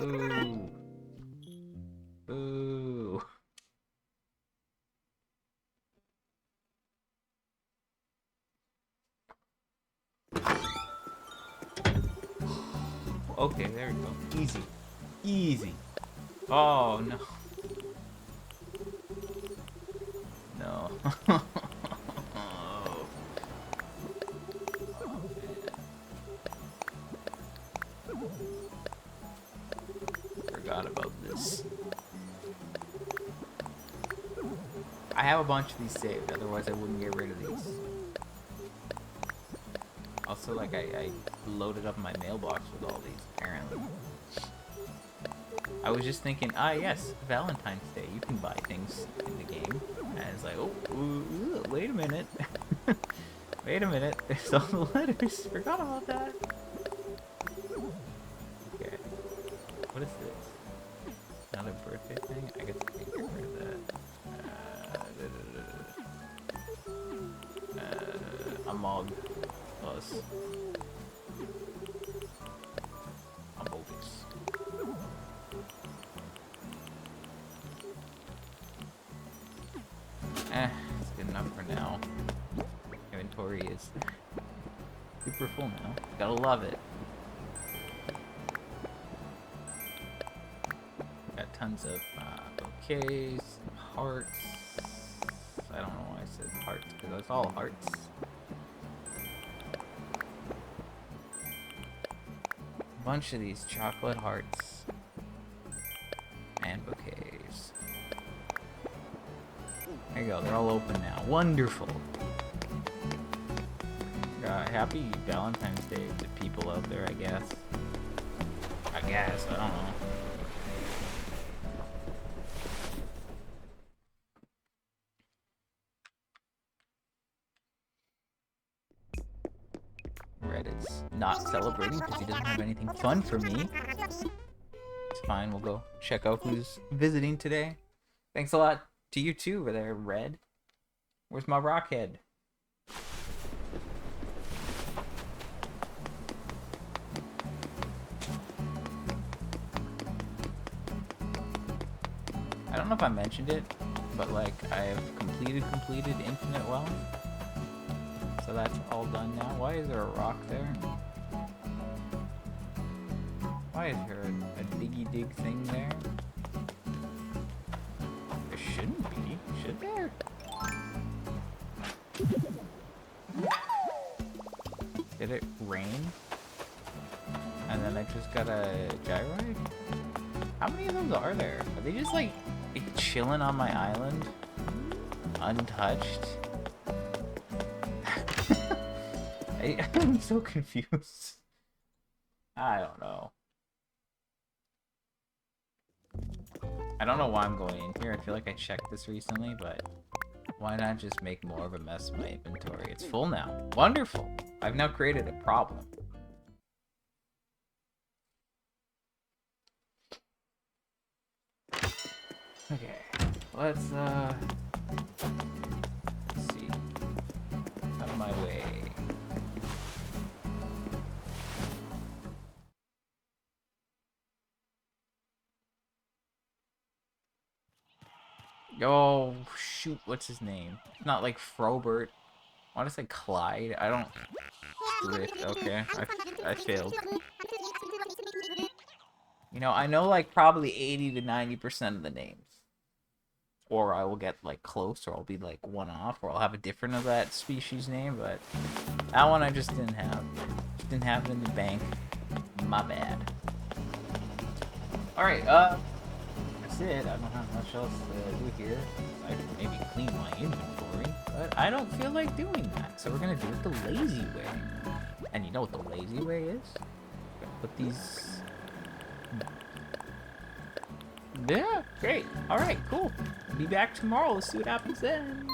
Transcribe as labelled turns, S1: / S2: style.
S1: Boo. Boo. Okay, there we go. Easy. Easy. Oh, no. No. Forgot about this. I have a bunch of these saved, otherwise I wouldn't get rid of these. Also, like, I loaded up my mailbox with all these, apparently. I was just thinking, yes, Valentine's Day, you can buy things in the game. And it's like, oh, wait a minute. Wait a minute, there's all the letters. Forgot about that. Okay. What is this? Another birthday thing? I guess I can get rid of that. Amog plus Amogus. It's good enough for now. Inventory is super full now. Gotta love it. Got tons of bouquets, hearts. I don't know why I said hearts, because that's all hearts. A bunch of these chocolate hearts and bouquets. There you go, they're all open now. Wonderful. Happy Valentine's Day to people out there, I guess. I don't know. Reddit's not celebrating because he doesn't have anything fun for me. It's fine, we'll go check out who's visiting today. Thanks a lot to you too over there, Red. Where's my rockhead? I don't know if I mentioned it, but like I have completed Infinite Wealth. So that's all done now. Why is there a rock there? Why is there a diggy dig thing there? There shouldn't be, should there? Did it rain? And then I just got a gyroid? How many of those are there? Are they just like chilling on my island? Untouched? I'm so confused. I don't know. I don't know why I'm going in here. I feel like I checked this recently, but why not just make more of a mess of my inventory? It's full now. Wonderful. I've now created a problem. Okay, let's see. Out of my way. Oh, shoot, what's his name? It's not like Frobert. I want to say Clyde. I don't... Rick, okay. I failed. You know, I know like probably 80 to 90% of the names. Or I will get like close, or I'll be like one off, or I'll have a different of that species name, but that one I just didn't have. Just didn't have it in the bank. My bad. Alright, that's it. I don't have much else to do here. I could maybe clean my inventory, but I don't feel like doing that, so we're gonna do it the lazy way. And you know what the lazy way is? Put these... Yeah, great. Alright, cool. Be back tomorrow. Let's see what happens then.